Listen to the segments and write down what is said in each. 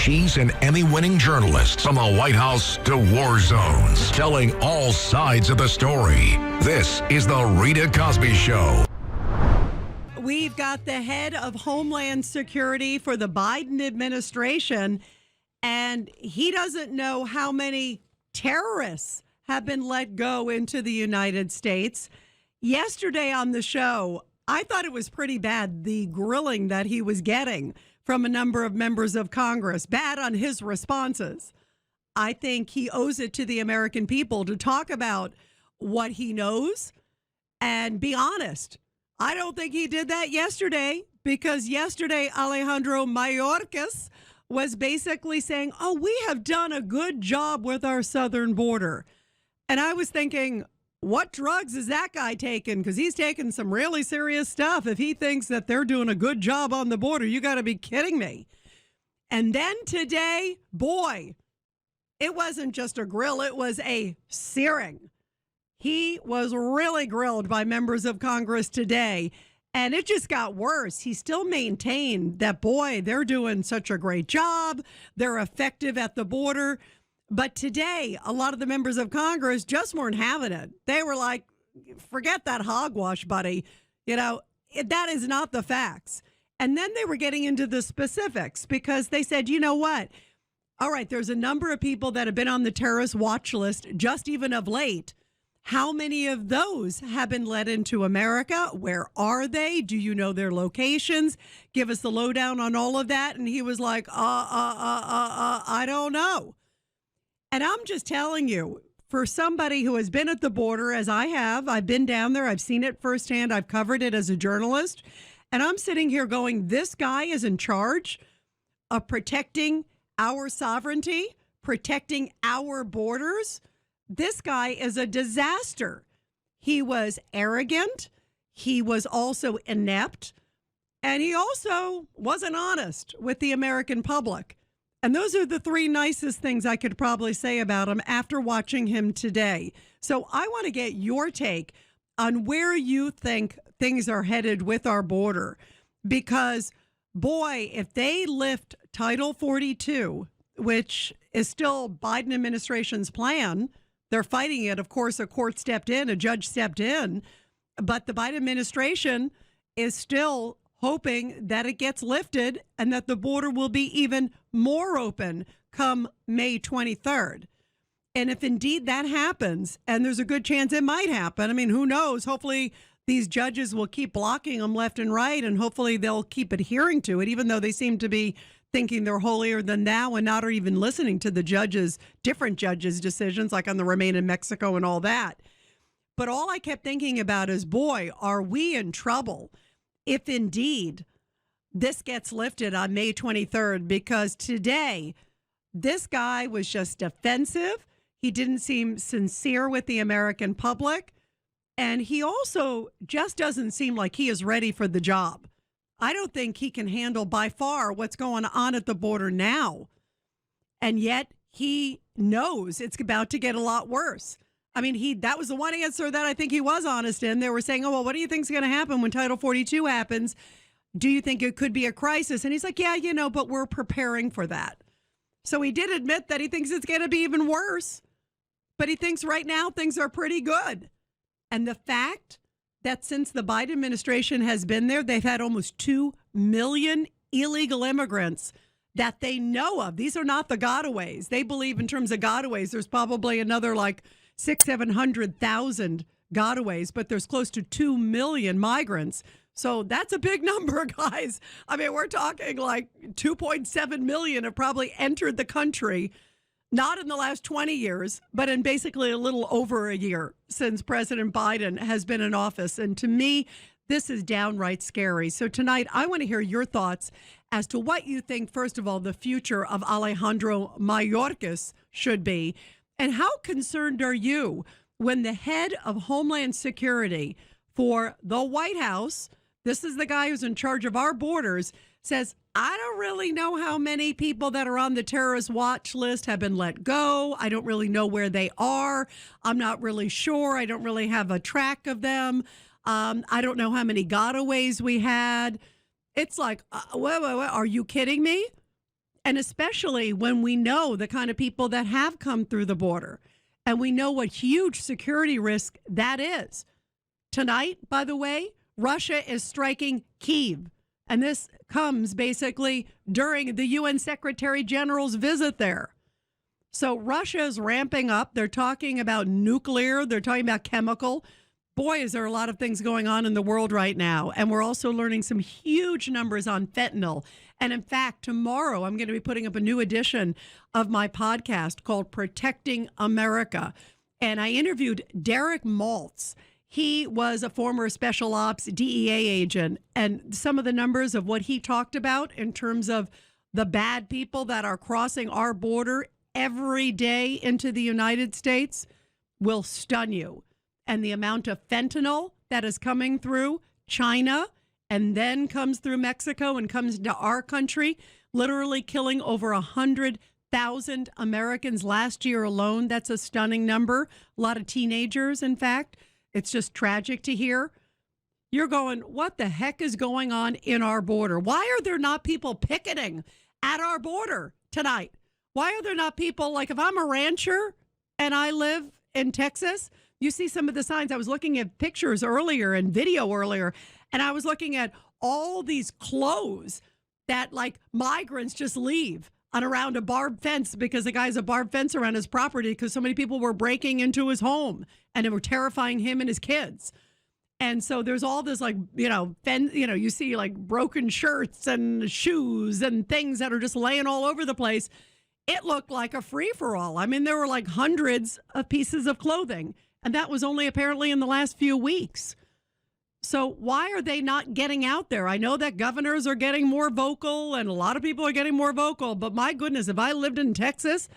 She's an Emmy-winning journalist from the White House to war zones, telling all sides of the story. This is the Rita Cosby Show. We've got the head of Homeland Security for the Biden administration, and he doesn't know how many terrorists have been let go into the United States. Yesterday on the show, I thought it was pretty bad, the grilling that he was getting from a number of members of Congress. Bad on his responses. I think he owes it to the American people to talk about what he knows and be honest. I don't think he did that yesterday, because yesterday Alejandro Mayorkas was basically saying, oh, we have done a good job with our southern border. And I was thinking, what drugs is that guy taking? Because he's taking some really serious stuff. If he thinks that they're doing a good job on the border, you got to be kidding me. And then today, boy, it wasn't just a grill. It was a searing. He was really grilled by members of Congress today, and it just got worse. He still maintained that, boy, they're doing such a great job. They're effective at the border. But today, a lot of the members of Congress just weren't having it. They were like, forget that hogwash, buddy. You know, that is not the facts. And then they were getting into the specifics, because they said, you know what? All right, there's a number of people that have been on the terrorist watch list just even of late. How many of those have been let into America? Where are they? Do you know their locations? Give us the lowdown on all of that. And he was like, I don't know. And I'm just telling you, for somebody who has been at the border, as I have, I've been down there, I've seen it firsthand, I've covered it as a journalist, and I'm sitting here going, this guy is in charge of protecting our sovereignty, protecting our borders. This guy is a disaster. He was arrogant. He was also inept. And he also wasn't honest with the American public. And those are the three nicest things I could probably say about him after watching him today. So I want to get your take on where you think things are headed with our border. Because, boy, if they lift Title 42, which is still Biden administration's plan, they're fighting it. Of course, a court stepped in, a judge stepped in, but the Biden administration is still hoping that it gets lifted and that the border will be even more open come May 23rd. And if indeed that happens, and there's a good chance it might happen, I mean, who knows? Hopefully these judges will keep blocking them left and right, and hopefully they'll keep adhering to it, even though they seem to be thinking they're holier than thou and not even listening to the different judges' decisions, like on the Remain in Mexico and all that. But all I kept thinking about is, boy, are we in trouble if indeed this gets lifted on May 23rd, because today this guy was just defensive. He didn't seem sincere with the American public. And he also just doesn't seem like he is ready for the job. I don't think he can handle by far what's going on at the border now. And yet he knows it's about to get a lot worse. I mean, that was the one answer that I think he was honest in. They were saying, oh, well, what do you think is going to happen when Title 42 happens? Do you think it could be a crisis? And he's like, yeah, but we're preparing for that. So he did admit that he thinks it's going to be even worse. But he thinks right now things are pretty good. And the fact that since the Biden administration has been there, they've had almost 2 million illegal immigrants that they know of. These are not the gotaways. They believe in terms of gotaways, there's probably another like 700,000 gotaways, but there's close to 2 million migrants. So that's a big number, guys. I mean, we're talking like 2.7 million have probably entered the country, not in the last 20 years, but in basically a little over a year since President Biden has been in office. And to me, this is downright scary. So tonight, I want to hear your thoughts as to what you think, first of all, the future of Alejandro Mayorkas should be. And how concerned are you when the head of Homeland Security for the White House, this is the guy who's in charge of our borders, says, I don't really know how many people that are on the terrorist watch list have been let go. I don't really know where they are. I'm not really sure. I don't really have a track of them. I don't know how many gotaways we had. It's like, wait, are you kidding me? And especially when we know the kind of people that have come through the border, and we know what huge security risk that is. Tonight, by the way, Russia is striking Kyiv. And this comes basically during the UN Secretary General's visit there. So Russia is ramping up. They're talking about nuclear. They're talking about chemical. Boy, is there a lot of things going on in the world right now. And we're also learning some huge numbers on fentanyl. And in fact, tomorrow I'm going to be putting up a new edition of my podcast called Protecting America. And I interviewed Derek Maltz. He was a former special ops DEA agent. And some of the numbers of what he talked about in terms of the bad people that are crossing our border every day into the United States will stun you. And the amount of fentanyl that is coming through China and then comes through Mexico and comes into our country, literally killing over 100,000 Americans last year alone. That's a stunning number. A lot of teenagers, in fact. It's just tragic to hear. You're going, what the heck is going on in our border? Why are there not people picketing at our border tonight? Why are there not people, like if I'm a rancher and I live in Texas, you see some of the signs. I was looking at pictures earlier and video earlier, and I was looking at all these clothes that like migrants just leave on around a barbed fence because the guy has a barbed fence around his property because so many people were breaking into his home and they were terrifying him and his kids. And so there's all this like, you see like broken shirts and shoes and things that are just laying all over the place. It looked like a free-for-all. I mean, there were like hundreds of pieces of clothing, and that was only apparently in the last few weeks. So why are they not getting out there? I know that governors are getting more vocal, and a lot of people are getting more vocal, but my goodness, if I lived in Texas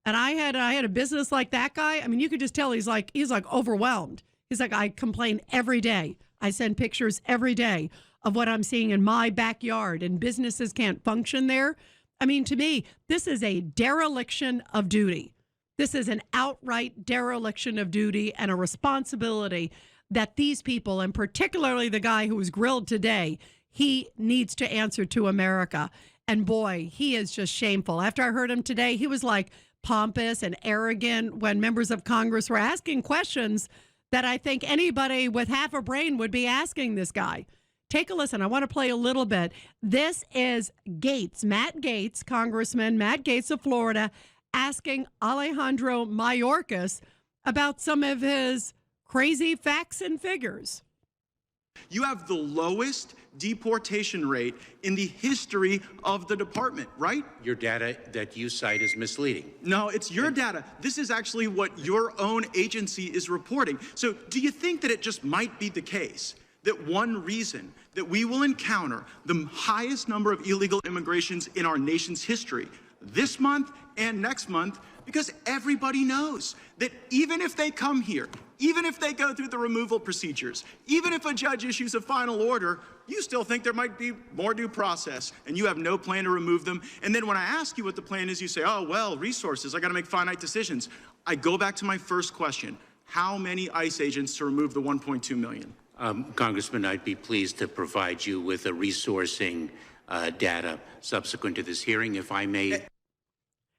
and I had a business like that guy, I mean, you could just tell he's like overwhelmed. He's like, I complain every day. I send pictures every day of what I'm seeing in my backyard, and businesses can't function there. I mean, to me, this is a dereliction of duty. This is an outright dereliction of duty and a responsibility that these people, and particularly the guy who was grilled today, he needs to answer to America. And boy, he is just shameful. After I heard him today, he was like pompous and arrogant when members of Congress were asking questions that I think anybody with half a brain would be asking this guy. Take a listen. I want to play a little bit. This is Matt Gaetz, Congressman Matt Gaetz of Florida, asking Alejandro Mayorkas about some of his crazy facts and figures. You have the lowest deportation rate in the history of the department, right? Your data that you cite is misleading. No, it's your data. This is actually what your own agency is reporting. So do you think that it just might be the case that one reason that we will encounter the highest number of illegal immigrations in our nation's history this month and next month, because everybody knows that even if they come here, even if they go through the removal procedures, even if a judge issues a final order, you still think there might be more due process, and you have no plan to remove them. And then when I ask you what the plan is, you say, oh, well, resources, I got to make finite decisions. I go back to my first question. How many ICE agents to remove the 1.2 million? Congressman, I'd be pleased to provide you with a resourcing data subsequent to this hearing, if I may.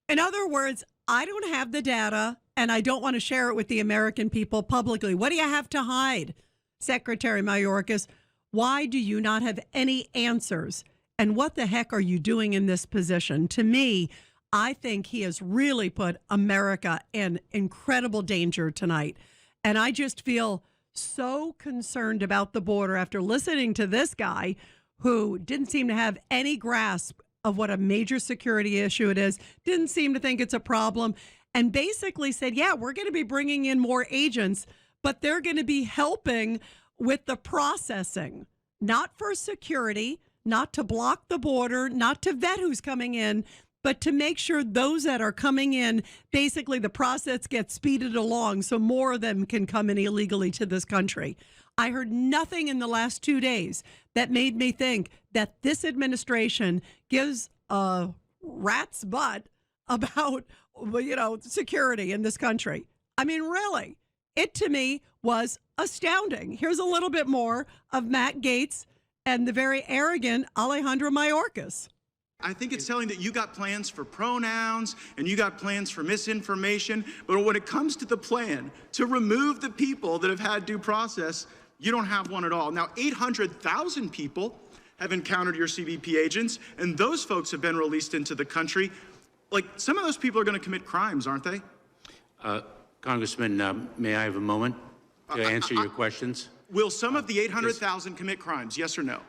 In other words, I don't have the data, and I don't want to share it with the American people publicly. What do you have to hide, Secretary Mayorkas? Why do you not have any answers? And what the heck are you doing in this position? To me, I think he has really put America in incredible danger tonight. And I just feel so concerned about the border after listening to this guy who didn't seem to have any grasp of what a major security issue it is, didn't seem to think it's a problem, and basically said, yeah, we're going to be bringing in more agents, but they're going to be helping with the processing, not for security, not to block the border, not to vet who's coming in, but to make sure those that are coming in, basically the process gets speeded along so more of them can come in illegally to this country. I heard nothing in the last 2 days that made me think that this administration gives a rat's butt about, security in this country. I mean, really, it to me was astounding. Here's a little bit more of Matt Gaetz and the very arrogant Alejandro Mayorkas. I think it's telling that you got plans for pronouns and you got plans for misinformation. But when it comes to the plan to remove the people that have had due process, you don't have one at all. Now, 800,000 people have encountered your CBP agents, and those folks have been released into the country. Like, some of those people are going to commit crimes, aren't they? Congressman, may I have a moment to answer your questions? Will some of the 800,000 commit crimes, yes or no?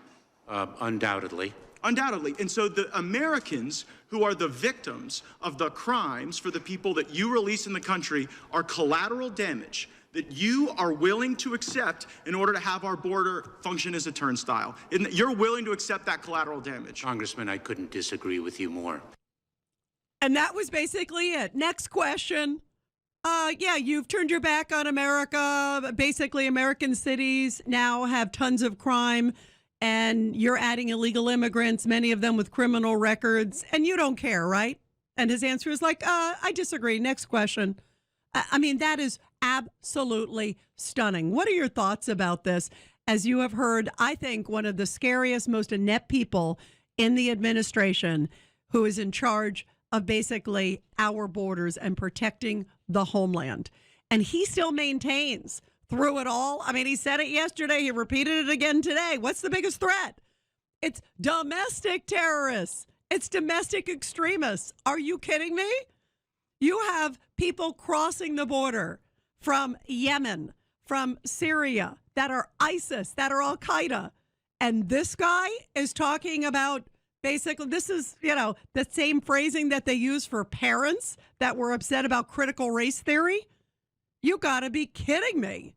Undoubtedly. Undoubtedly. And so the Americans who are the victims of the crimes for the people that you release in the country are collateral damage that you are willing to accept in order to have our border function as a turnstile. You're willing to accept that collateral damage. Congressman, I couldn't disagree with you more. And that was basically it. Next question. Yeah, you've turned your back on America. Basically, American cities now have tons of crime, and you're adding illegal immigrants, many of them with criminal records, and you don't care, right? And his answer is like, I disagree. Next question. I mean, that is absolutely stunning. What are your thoughts about this? As you have heard, I think one of the scariest, most inept people in the administration who is in charge of basically our borders and protecting the homeland. And he still maintains through it all. I mean, he said it yesterday. He repeated it again today. What's the biggest threat? It's domestic terrorists. It's domestic extremists. Are you kidding me? You have people crossing the border from Yemen, from Syria, that are ISIS, that are Al Qaeda. And this guy is talking about basically, this is, the same phrasing that they use for parents that were upset about critical race theory. You got to be kidding me.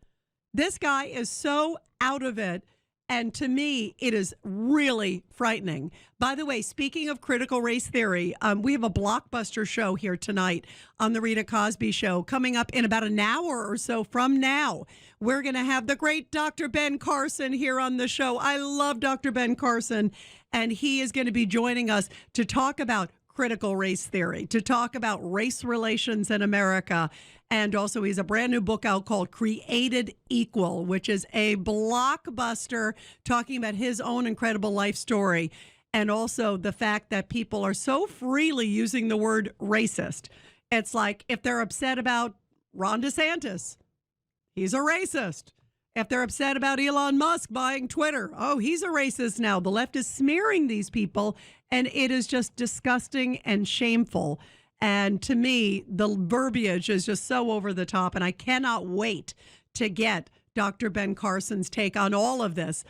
This guy is so out of it. And to me, it is really frightening. By the way, speaking of critical race theory, we have a blockbuster show here tonight on the Rita Cosby Show coming up in about an hour or so from now. We're going to have the great Dr. Ben Carson here on the show. I love Dr. Ben Carson, and he is going to be joining us to talk about critical race theory, to talk about race relations in America. And also, he has a brand new book out called Created Equal, which is a blockbuster talking about his own incredible life story. And also the fact that people are so freely using the word racist. It's like if they're upset about Ron DeSantis, he's a racist. If they're upset about Elon Musk buying Twitter, oh, he's a racist now. The left is smearing these people, and it is just disgusting and shameful. And to me, the verbiage is just so over the top, and I cannot wait to get Dr. Ben Carson's take on all of this.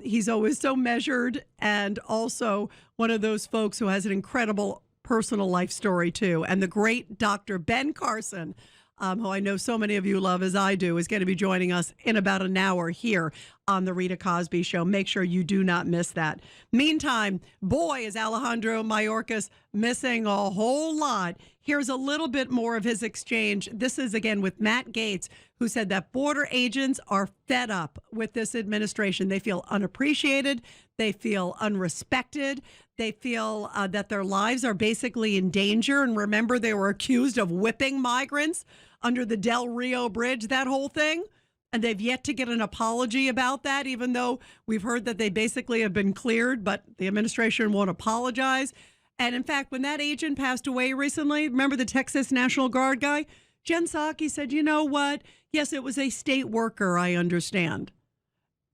He's always so measured, and also one of those folks who has an incredible personal life story, too. And the great Dr. Ben Carson, who I know so many of you love as I do, is going to be joining us in about an hour here on the Rita Cosby Show. Make sure you do not miss that. Meantime, boy, is Alejandro Mayorkas missing a whole lot. Here's a little bit more of his exchange. This is, again, with Matt Gaetz, who said that border agents are fed up with this administration. They feel unappreciated. They feel unrespected. They feel that their lives are basically in danger. And remember, they were accused of whipping migrants under the Del Rio Bridge, that whole thing. And they've yet to get an apology about that, even though we've heard that they basically have been cleared, but the administration won't apologize. And in fact, when that agent passed away recently, remember the Texas National Guard guy? Jen Psaki said, you know what? Yes, it was a state worker, I understand.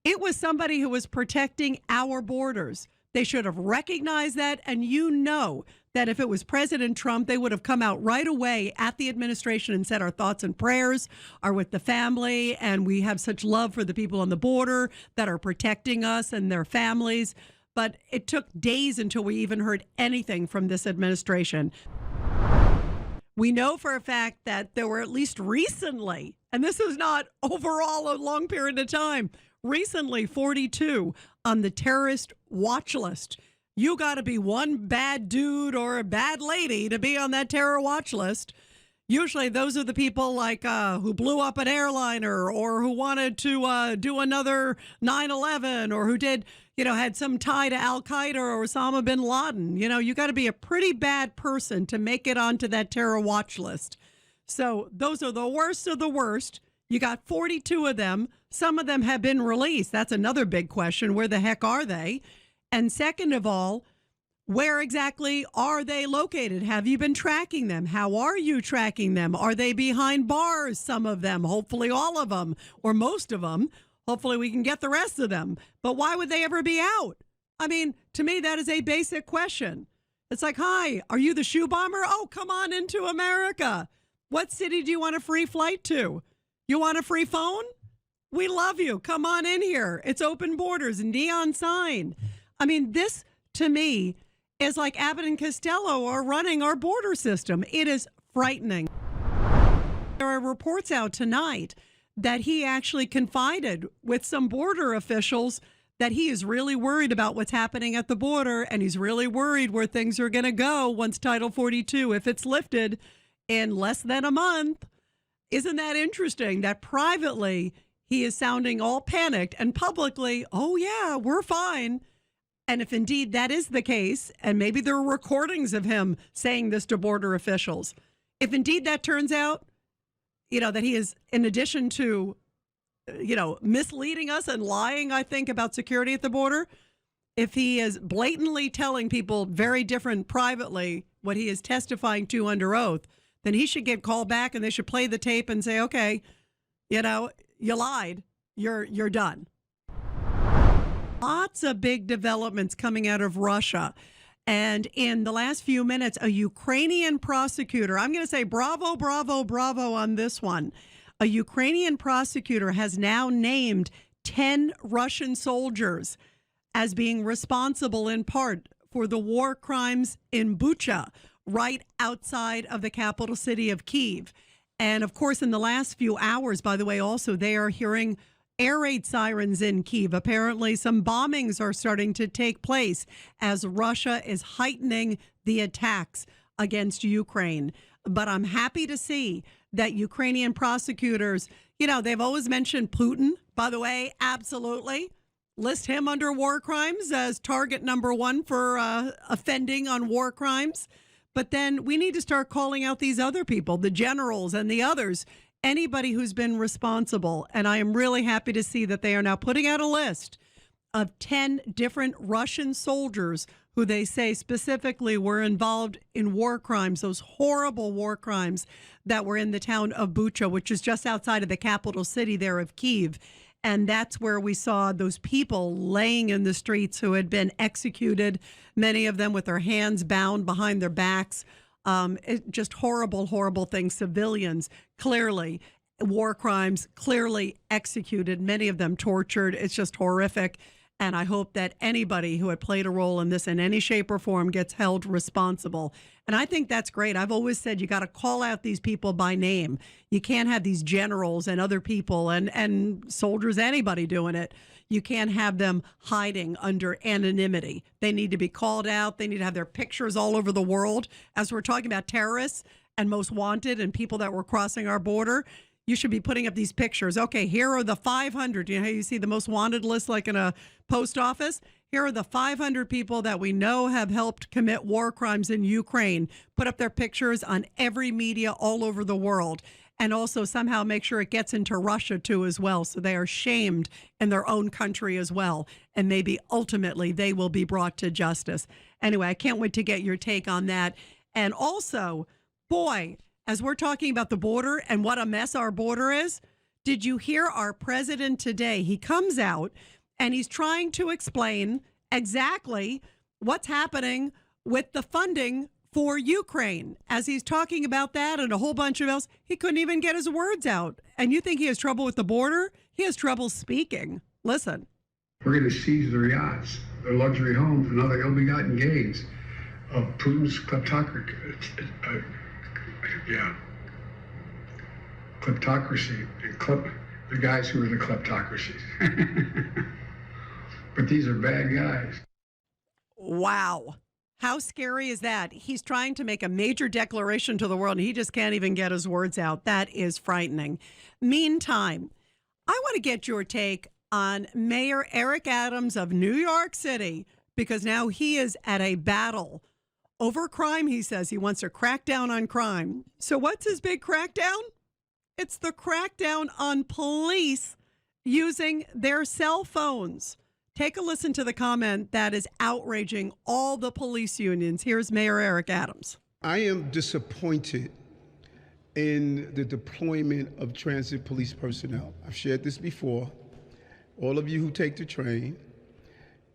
It was somebody who was protecting our borders. They should have recognized that. And you know that if it was President Trump, they would have come out right away at the administration and said our thoughts and prayers are with the family. And we have such love for the people on the border that are protecting us and their families. But it took days until we even heard anything from this administration. We know for a fact that there were at least recently, and this is not overall a long period of time, recently 42 on the terrorist watch list. You got to be one bad dude or a bad lady to be on that terror watch list. Usually those are the people like who blew up an airliner or who wanted to do another 9/11 or who did, had some tie to Al Qaeda or Osama bin Laden. You got to be a pretty bad person to make it onto that terror watch list. So those are the worst of the worst. You got 42 of them. Some of them have been released. That's another big question. Where the heck are they? And second of all, Where exactly are they located? Have you been tracking them? How are you tracking them? Are they behind bars, some of them? Hopefully all of them, or most of them. Hopefully we can get the rest of them. But why would they ever be out? I mean, to me, that is a basic question. It's like, hi, are you the shoe bomber? Oh, come on into America. What city do you want a free flight to? You want a free phone? We love you. Come on in here. It's open borders, neon sign. I mean, this, to me, is like Abbott and Costello are running our border system. It is frightening. There are reports out tonight that he actually confided with some border officials that he is really worried about what's happening at the border, and he's really worried where things are going to go once Title 42, if it's lifted in less than a month. Isn't that interesting that privately he is sounding all panicked and publicly, oh yeah, we're fine. And if indeed that is the case, and maybe there are recordings of him saying this to border officials, if indeed that turns out, that he is, in addition to, misleading us and lying, I think, about security at the border, if he is blatantly telling people very different privately what he is testifying to under oath, then he should get called back and they should play the tape and say, okay, you lied, you're done. Lots of big developments coming out of Russia. And in the last few minutes, a Ukrainian prosecutor, I'm going to say bravo, bravo, bravo on this one. A Ukrainian prosecutor has now named 10 Russian soldiers as being responsible in part for the war crimes in Bucha, right outside of the capital city of Kyiv. And of course, in the last few hours, by the way, also they are hearing air raid sirens in Kyiv. Apparently, some bombings are starting to take place as Russia is heightening the attacks against Ukraine. But I'm happy to see that Ukrainian prosecutors, they've always mentioned Putin, by the way, absolutely. List him under war crimes as target number one for offending on war crimes. But then we need to start calling out these other people, the generals and the others, anybody who's been responsible. And I am really happy to see that they are now putting out a list of 10 different Russian soldiers who they say specifically were involved in war crimes, those horrible war crimes that were in the town of Bucha, which is just outside of the capital city there of Kyiv. And that's where we saw those people laying in the streets who had been executed, many of them with their hands bound behind their backs. Just horrible, horrible things. Civilians, clearly, war crimes, clearly executed, many of them tortured. It's just horrific. And I hope that anybody who had played a role in this in any shape or form gets held responsible. And I think that's great. I've always said you got to call out these people by name. You can't have these generals and other people and soldiers, anybody doing it. You can't have them hiding under anonymity. They need to be called out. They need to have their pictures all over the world. As we're talking about terrorists and most wanted and people that were crossing our border, you should be putting up these pictures. Okay, here are the 500. You know how you see the most wanted list like in a post office? Here are the 500 people that we know have helped commit war crimes in Ukraine. Put up their pictures on every media all over the world. And also somehow make sure it gets into Russia too as well. So they are shamed in their own country as well. And maybe ultimately they will be brought to justice. Anyway, I can't wait to get your take on that. And also, boy, as we're talking about the border and what a mess our border is, did you hear our president today? He comes out and he's trying to explain exactly what's happening with the funding for Ukraine. As he's talking about that and a whole bunch of else, he couldn't even get his words out. And you think he has trouble with the border? He has trouble speaking. Listen. We're going to seize their yachts, their luxury homes, and other ill-begotten gains of Putin's kleptocracy. Kleptocracy. The guys who are the kleptocracies. But these are bad guys. Wow. How scary is that? He's trying to make a major declaration to the world, and he just can't even get his words out. That is frightening. Meantime, I want to get your take on Mayor Eric Adams of New York City, because now he is at a battle over crime. He says he wants to crack down on crime. So what's his big crackdown? It's the crackdown on police using their cell phones Take a listen to the comment that is outraging all the police unions. Here's Mayor Eric Adams. I am disappointed in the deployment of transit police personnel. I've shared this before. All of you who take the train,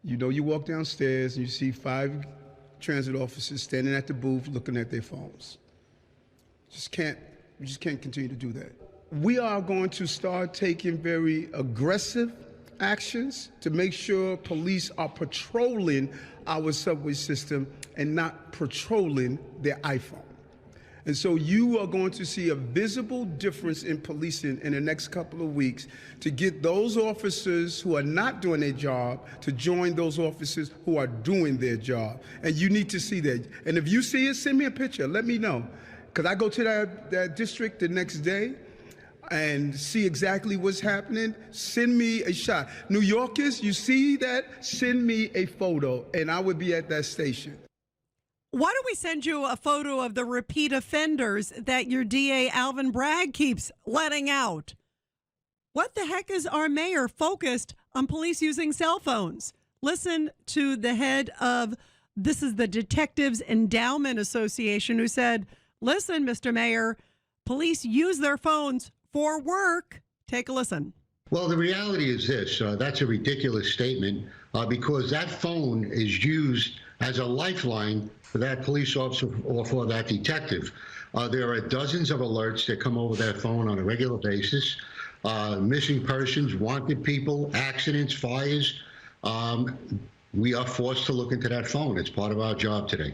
you know, you walk downstairs and you see 5 transit officers standing at the booth looking at their phones. We just can't continue to do that. We are going to start taking very aggressive actions to make sure police are patrolling our subway system and not patrolling their iPhone. And so you are going to see a visible difference in policing in the next couple of weeks to get those officers who are not doing their job to join those officers who are doing their job. And you need to see that. And if you see it, send me a picture. Let me know. Because I go to that district the next day and see exactly what's happening. Send me a shot. Mayorkas, you see that? Send me a photo, and I would be at that station. Why don't we send you a photo of the repeat offenders that your DA Alvin Bragg keeps letting out? What the heck is our mayor focused on police using cell phones? Listen to the head of, this is the Detectives Endowment Association, who said, listen, Mr. Mayor, police use their phones for work. Take a listen. Well, the reality is this. That's a ridiculous statement because that phone is used as a lifeline for that police officer or for that detective. There are dozens of alerts that come over that phone on a regular basis. Missing persons, wanted people, accidents, fires. We are forced to look into that phone. It's part of our job today.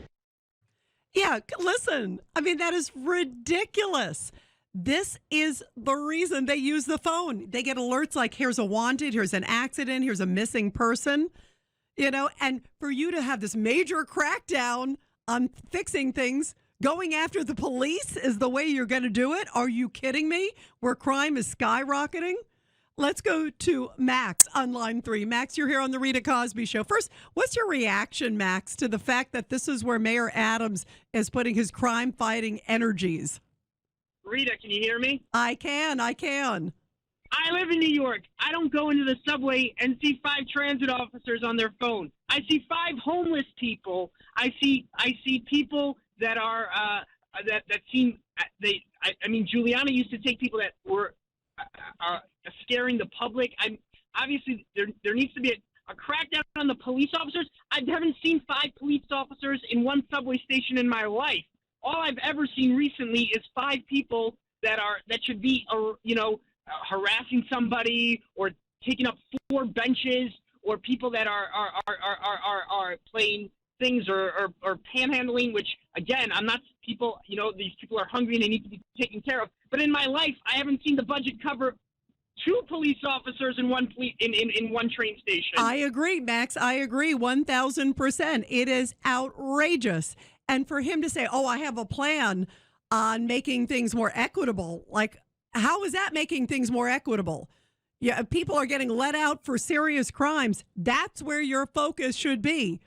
Yeah, listen, I mean, that is ridiculous. This is the reason they use the phone. They get alerts like, here's a wanted, here's an accident, here's a missing person, you know, and for you to have this major crackdown on fixing things, going after the police is the way you're going to do it. Are you kidding me? Where crime is skyrocketing? Let's go to Max on line 3. Max, you're here on the Rita Cosby Show. First, what's your reaction, Max, to the fact that this is where Mayor Adams is putting his crime-fighting energies? Rita, can you hear me? I can. I live in New York. I don't go into the subway and see 5 transit officers on their phone. I see 5 homeless people. I see people that are that seem I mean, Giuliani used to take people that were scaring the public. Obviously there needs to be a crackdown on the police officers. I haven't seen 5 police officers in one subway station in my life. All I've ever seen recently is 5 people that should be, harassing somebody or taking up 4 benches, or people that are playing things or panhandling. Which again, I'm not people. You know, these people are hungry and they need to be taken care of. But in my life, I haven't seen the budget cover 2 police officers in one train station. I agree, Max. I agree 1,000%. It is outrageous. And for him to say, oh, I have a plan on making things more equitable, like, how is that making things more equitable? Yeah, people are getting let out for serious crimes. That's where your focus should be.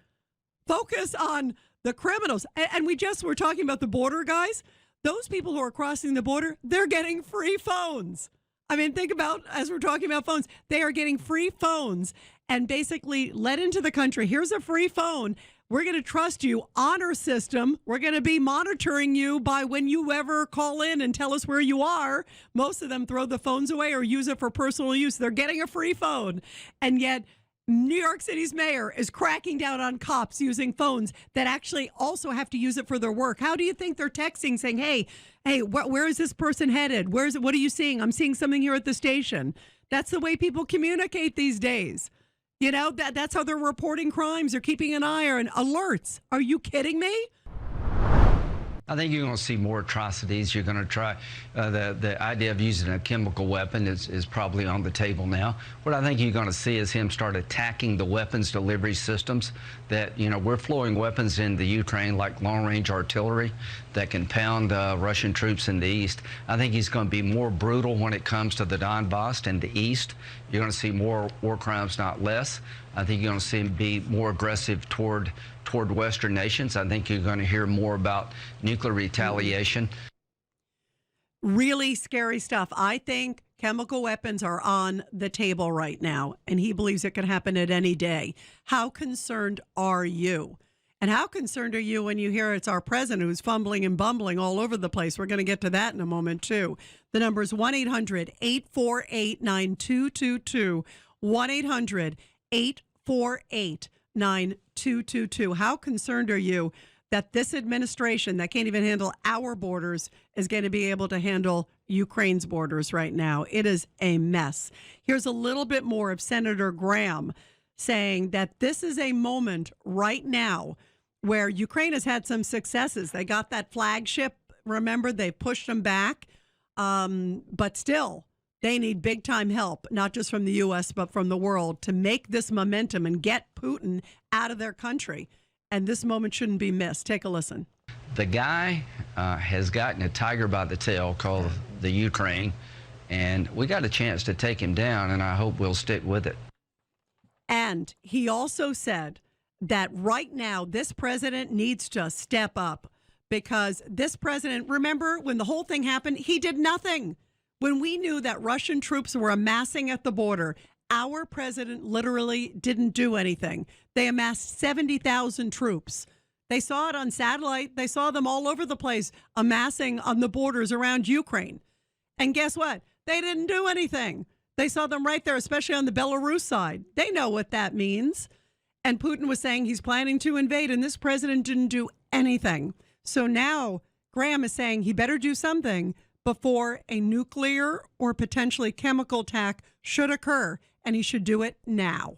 Focus on the criminals. And we just were talking about the border guys. Those people who are crossing the border, they're getting free phones. I mean, think about, as we're talking about phones, they are getting free phones and basically let into the country. Here's a free phone. We're going to trust you, honor system. We're going to be monitoring you by when you ever call in and tell us where you are. Most of them throw the phones away or use it for personal use. They're getting a free phone. And yet New York City's mayor is cracking down on cops using phones that actually also have to use it for their work. How do you think they're texting saying, hey, where is this person headed? What are you seeing? I'm seeing something here at the station. That's the way people communicate these days. You know, that's how they're reporting crimes. They're keeping an eye on alerts. Are you kidding me? I think you're going to see more atrocities. You're going to try, the idea of using a chemical weapon is probably on the table now. What I think you're going to see is him start attacking the weapons delivery systems that, you know, we're flowing weapons into Ukraine like long-range artillery that can pound Russian troops in the east. I think he's going to be more brutal when it comes to the Donbass and the east. You're going to see more war crimes, not less. I think you're going to see him be more aggressive toward Western nations. I think you're going to hear more about nuclear retaliation. Really scary stuff. I think chemical weapons are on the table right now, and he believes it could happen at any day. How concerned are you? And how concerned are you when you hear it's our president who's fumbling and bumbling all over the place? We're going to get to that in a moment, too. The number is 1-800-848-9222. 1-800-848-9222. How concerned are you that this administration that can't even handle our borders is going to be able to handle Ukraine's borders right now? It is a mess. Here's a little bit more of Senator Graham saying that this is a moment right now where Ukraine has had some successes. They got that flagship. Remember, they pushed them back. But still, they need big time help, not just from the U.S., but from the world to make this momentum and get Putin out of their country. And this moment shouldn't be missed. Take a listen. The guy has gotten a tiger by the tail called the Ukraine, and we got a chance to take him down, and I hope we'll stick with it. And he also said that right now this president needs to step up, because this president, remember when the whole thing happened, he did nothing. When we knew that Russian troops were amassing at the border, our president literally didn't do anything. They amassed 70,000 troops. They saw it on satellite. They saw them all over the place amassing on the borders around Ukraine. And guess what? They didn't do anything. They saw them right there, especially on the Belarus side. They know what that means. And Putin was saying he's planning to invade, and this president didn't do anything. So now Graham is saying he better do something before a nuclear or potentially chemical attack should occur, and he should do it now.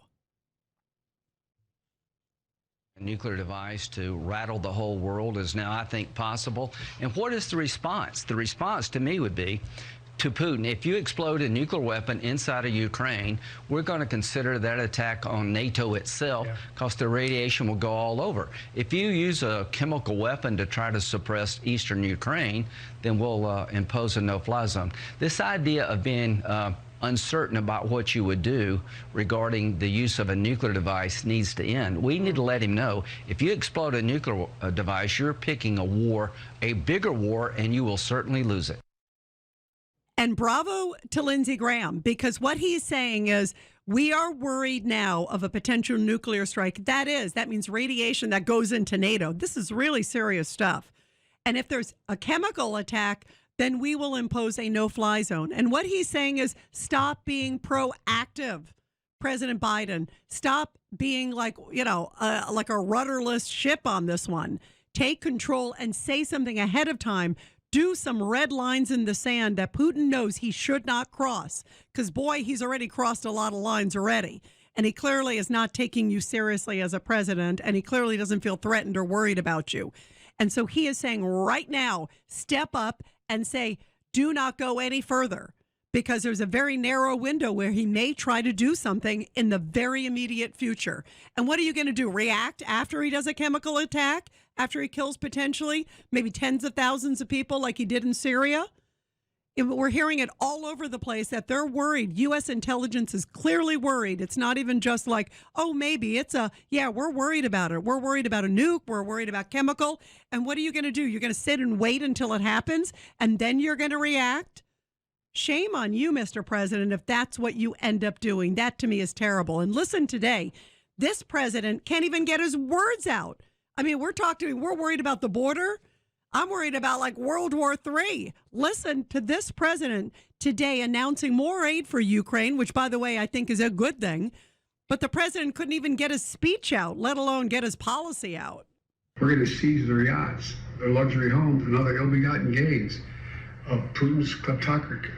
A nuclear device to rattle the whole world is now, I think, possible. And what is the response? The response to me would be to Putin, if you explode a nuclear weapon inside of Ukraine, we're going to consider that attack on NATO itself, because the radiation will go all over. If you use a chemical weapon to try to suppress eastern Ukraine, then we'll impose a no-fly zone. This idea of being uncertain about what you would do regarding the use of a nuclear device needs to end. We need to let him know, if you explode a nuclear device, you're picking a war, a bigger war, and you will certainly lose it. And bravo to Lindsey Graham, because what he's saying is we are worried now of a potential nuclear strike. That means radiation that goes into NATO. This is really serious stuff. And if there's a chemical attack, then we will impose a no-fly zone. And what he's saying is stop being proactive, President Biden. Stop being like a rudderless ship on this one. Take control and say something ahead of time. Do some red lines in the sand that Putin knows he should not cross. Because, boy, he's already crossed a lot of lines already. And he clearly is not taking you seriously as a president. And he clearly doesn't feel threatened or worried about you. And so he is saying right now, step up and say, do not go any further. Because there's a very narrow window where he may try to do something in the very immediate future. And what are you going to do? React after he does a chemical attack? After he kills potentially maybe tens of thousands of people like he did in Syria? We're hearing it all over the place that they're worried. U.S. intelligence is clearly worried. It's not even just like, oh, maybe it's we're worried about it. We're worried about a nuke. We're worried about chemical. And what are you going to do? You're going to sit and wait until it happens, and then you're going to react? Shame on you, Mr. President, if that's what you end up doing. That, to me, is terrible. And listen, today, this president can't even get his words out. I mean, we're worried about the border. I'm worried about like World War III. Listen to this president today announcing more aid for Ukraine, which, by the way, I think is a good thing. But the president couldn't even get his speech out, let alone get his policy out. We're going to seize their yachts, their luxury homes, and other ill-begotten gains of Putin's kleptocracy.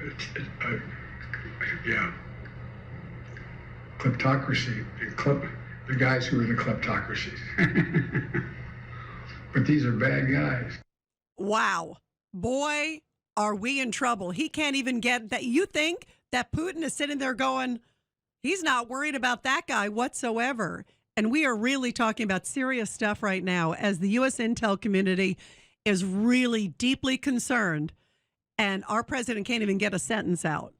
The guys who are the kleptocracies. But these are bad guys. Wow. Boy, are we in trouble. He can't even get that. You think that Putin is sitting there going, he's not worried about that guy whatsoever. And we are really talking about serious stuff right now as the U.S. intel community is really deeply concerned. And our president can't even get a sentence out.